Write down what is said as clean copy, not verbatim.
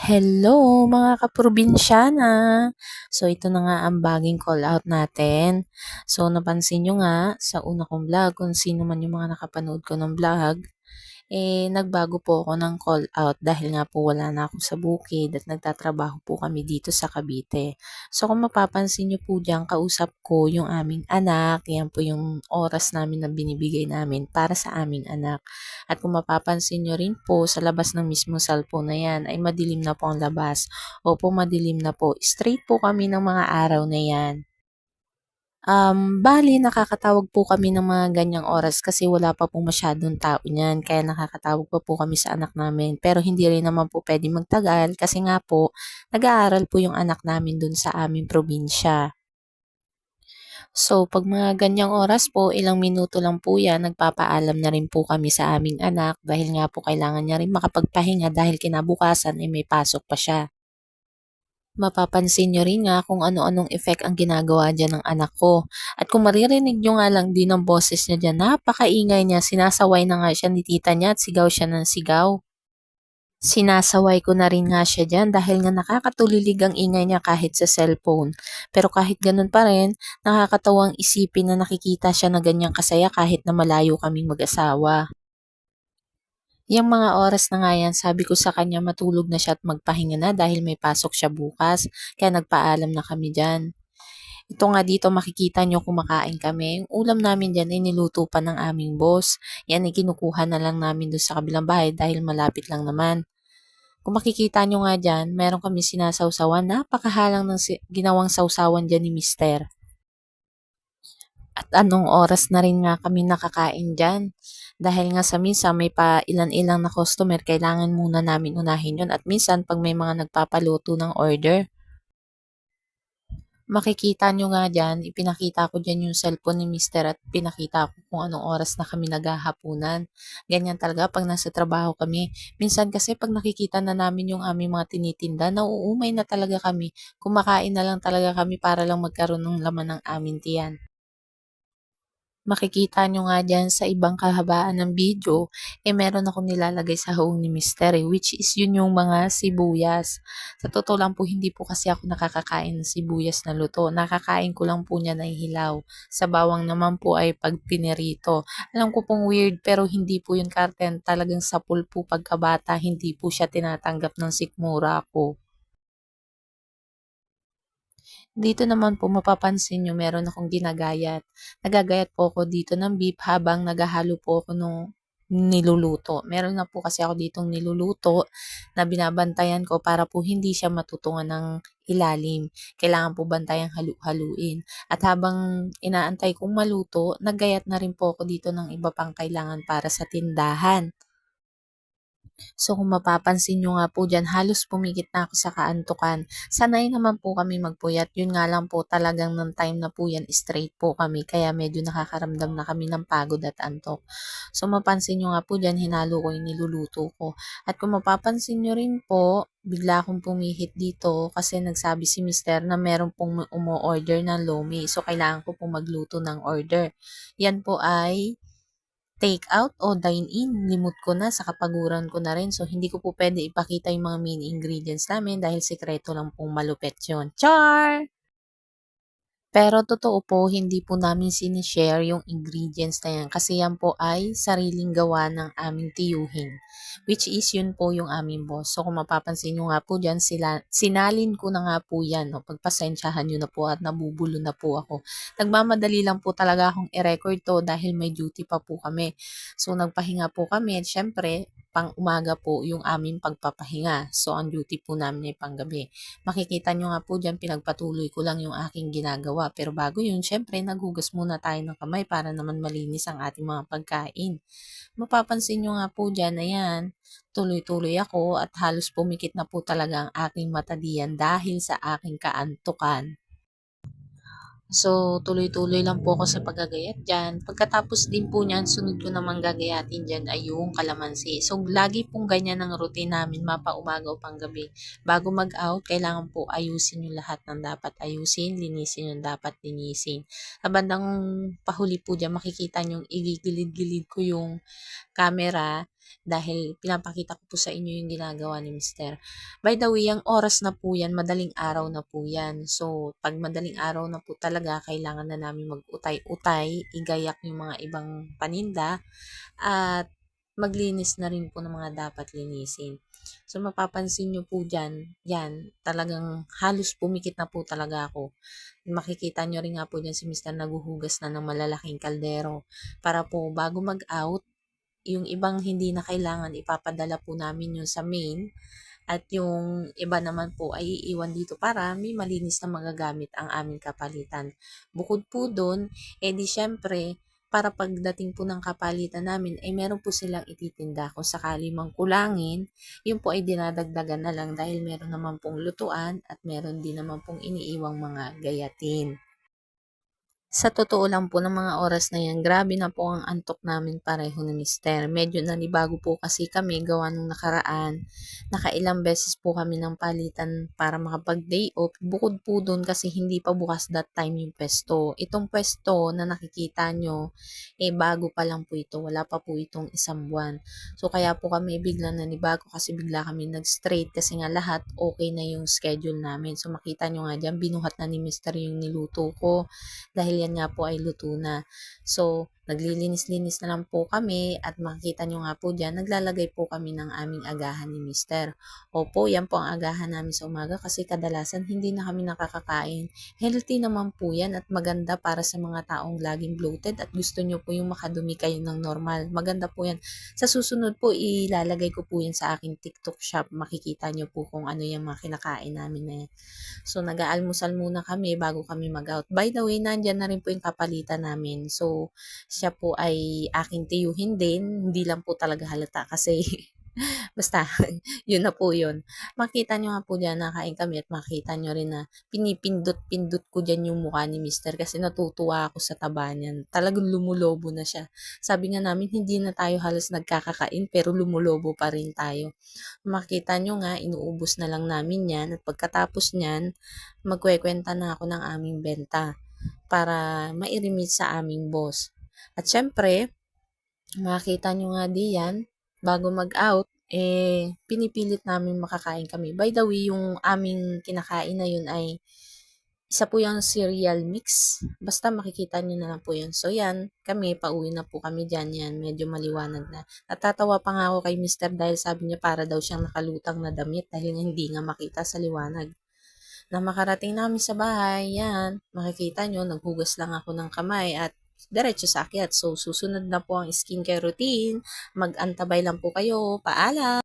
Hello mga kaprobinsyana! So ito na nga ang baging call out natin. So napansin nyo nga sa una kong vlog kung sino man yung mga nakapanood ko ng vlog, nagbago po ako ng call out dahil nga po wala na ako sa bukid at nagtatrabaho po kami dito sa Cavite. So kung mapapansin nyo po diyan, kausap ko yung aming anak, yan po yung oras namin na binibigay namin para sa aming anak. At kung mapapansin nyo rin po sa labas ng mismo cellphone na yan ay madilim na po ang labas. Opo, madilim na po. Straight po kami ng mga araw na yan. Bali nakakatawag po kami ng mga ganyang oras kasi wala pa pong masyadong tao niyan, kaya nakakatawag pa po kami sa anak namin. Pero hindi rin naman po puwedeng magtagal kasi nga po nag-aaral po yung anak namin dun sa aming probinsya. So 'pag mga ganyang oras po, ilang minuto lang po 'yan, nagpapaalam na rin po kami sa aming anak dahil nga po kailangan niya rin makapagpahinga dahil kinabukasan ay may pasok pa siya. Mapapansin niyo rin nga kung ano-anong effect ang ginagawa diyan ng anak ko. At kung maririnig niyo nga lang din ang boses niya diyan, napakaingay niya, sinasaway na nga siya ni tita niya at sigaw siya ng sigaw. Sinasaway ko na rin nga siya diyan dahil nga nakakatulilig ang ingay niya kahit sa cellphone. Pero kahit ganun pa rin, nakakatawang isipin na nakikita siya na ganyang kasaya kahit na malayo kaming mag-asawa. Yang mga oras na nga yan, sabi ko sa kanya matulog na siya at magpahinga na dahil may pasok siya bukas, kaya nagpaalam na kami dyan. Ito nga dito makikita nyo kumakain kami. Yung ulam namin dyan ay niluto pa ng aming boss. Yan ay kinukuha na lang namin doon sa kabilang bahay dahil malapit lang naman. Kung makikita nyo nga dyan, meron kami sinasawsawan. Napakahalang ng ginawang sawsawan dyan ni Mister. At anong oras na rin nga kami nakakain dyan. Dahil nga sa minsan may pa ilan-ilang na customer, kailangan muna namin unahin yun. At minsan pag may mga nagpapaluto ng order, makikita nyo nga dyan, ipinakita ko dyan yung cellphone ni Mister at pinakita ko kung anong oras na kami naghahapunan. Ganyan talaga pag nasa trabaho kami. Minsan kasi pag nakikita na namin yung aming mga tinitinda, nauumay na talaga kami. Kumakain na lang talaga kami para lang magkaroon ng laman ng aming tiyan. Makikita nyo nga diyan sa ibang kahabaan ng video, meron akong nilalagay sa hawang ni Mister which is yun yung mga sibuyas. Sa totoo lang po, hindi po kasi ako nakakakain ng sibuyas na luto. Nakakain ko lang po niya na hilaw. Sa bawang naman po ay pag pinirito. Alam ko pong weird pero hindi po yun karten. Talagang sapul po pagkabata, hindi po siya tinatanggap ng sikmura ko. Dito naman po mapapansin niyo meron akong ginagayat. Nagagayat po ako dito ng beef habang naghahalo po ako nung niluluto. Meron na po kasi ako ditong niluluto na binabantayan ko para po hindi siya matutungan ng ilalim. Kailangan po bantayang halu-haluin. At habang inaantay kong maluto, naggayat na rin po ako dito ng iba pang kailangan para sa tindahan. So kung mapapansin nyo nga po diyan, halos pumikit na ako sa kaantukan. Sanay naman po kami magpuyat, yun nga lang po talagang ng time na po yan straight po kami kaya medyo nakakaramdam na kami ng pagod at antok. So mapansin nyo nga po diyan, hinalo ko yung niluluto ko. At kung mapapansin nyo rin po, bigla akong pumihit dito kasi nagsabi si Mister na meron pong umo-order ng lomi. So kailangan ko pong magluto ng order. Yan po ay take out o dine-in, limot ko na, sa kapaguran ko na rin. So, hindi ko po pwede ipakita yung mga main ingredients namin dahil sikreto lang pong malupet yun. Char! Pero totoo po, hindi po namin sinishare yung ingredients na yan kasi yan po ay sariling gawa ng aming tiyuhin. Which is yun po yung aming boss. So kung mapapansin nyo nga po dyan, sinalin ko na nga po yan. No? Pagpasensyahan nyo na po at nabubulo na po ako. Nagmamadali lang po talaga akong i-record to dahil may duty pa po kami. So nagpahinga po kami at syempre pang umaga po yung aming pagpapahinga. So ang duty po namin ay panggabi. Makikita nyo nga po dyan, pinagpatuloy ko lang yung aking ginagawa. Pero bago yun, syempre, naghugas muna tayo ng kamay para naman malinis ang ating mga pagkain. Mapapansin nyo nga po dyan, ayan, tuloy-tuloy ako at halos pumikit na po talaga ang aking mata diyan dahil sa aking kaantukan. So, tuloy-tuloy lang po ako sa paggagayat dyan. Pagkatapos din po niyan, sunod ko namang gagayatin dyan ay yung kalamansi. So, lagi pong ganyan ang routine namin, mapaumaga o panggabi. Bago mag-out, kailangan po ayusin yung lahat ng dapat ayusin, linisin yung dapat linisin. Sa bandang pahuli po dyan, makikita nyo, igigilid-gilid ko yung camera dahil pinapakita ko po sa inyo yung ginagawa ni Mister. By the way, ang oras na po yan, madaling araw na po yan. So, pag madaling araw na po talaga, kailangan na namin mag-utay-utay, igayak yung mga ibang paninda, at maglinis na rin po ng mga dapat linisin. So, mapapansin nyo po dyan, yan, talagang halos pumikit na po talaga ako. Makikita nyo rin nga po dyan si Mister naguhugas na ng malalaking kaldero para po bago mag-out, yung ibang hindi na kailangan ipapadala po namin yun sa main, at yung iba naman po ay iiwan dito para may malinis na magagamit ang aming kapalitan. Bukod po dun, edi syempre, para pagdating po ng kapalitan namin, ay meron po silang ititinda. Kung sakali mang kulangin, yun po ay dinadagdagan na lang dahil meron naman pong lutuan at meron din naman pong iniiwang mga gayatin. Sa totoo lang po ng mga oras na yan, grabe na po ang antok namin pareho ni Mister. Medyo nanibago po kasi kami gawa nung nakaraan. Nakailang beses po kami ng palitan para makapag-day off. Bukod po doon kasi hindi pa bukas that time yung pwesto. Itong pwesto na nakikita nyo, bago pa lang po ito. Wala pa po itong isang buwan. So kaya po kami bigla nanibago kasi bigla kami nag-straight kasi nga lahat okay na yung schedule namin. So makita nyo nga dyan, binuhat na ni Mister yung niluto ko dahil yan nga po ay luto na. So, naglilinis-linis na lang po kami at makikita nyo nga po dyan, naglalagay po kami ng aming agahan ni Mister. Opo, yan po ang agahan namin sa umaga kasi kadalasan hindi na kami nakakakain. Healthy naman po yan at maganda para sa mga taong laging bloated at gusto nyo po yung makadumi kayo ng normal. Maganda po yan. Sa susunod po, ilalagay ko po yan sa aking TikTok shop. Makikita nyo po kung ano yung mga kinakain namin na yan. So, nag-aalmusal muna kami bago kami mag-out. By the way, nandyan na rin po yung kapalitan namin. So, siya po ay aking tiyuhin din. Hindi lang po talaga halata kasi basta, yun na po yun. Makita nyo nga po dyan, nakain kami at makita nyo rin na pinipindot-pindot ko dyan yung mukha ni Mister kasi natutuwa ako sa taba niyan. Talagang lumulobo na siya. Sabi nga namin, hindi na tayo halos nagkakakain pero lumulobo pa rin tayo. Makita nyo nga, inuubos na lang namin yan at pagkatapos niyan, magkwekwenta na ako ng aming benta para ma-remit sa aming boss. At syempre, makita nyo nga diyan, bago mag-out, pinipilit namin makakain kami. By the way, yung aming kinakain na yun ay isa po yung cereal mix. Basta makikita nyo na lang po yun. So yan, kami, pauwi na po kami dyan. Yan, medyo maliwanag na. Natatawa pa nga ako kay Mister dahil sabi niya para daw siyang nakalutang na damit dahil hindi nga makita sa liwanag. Na makarating namin sa bahay, yan, makikita nyo, naghugas lang ako ng kamay at diretso sa akyat. So, susunod na po ang skincare routine. Mag-antabay lang po kayo. Paalam!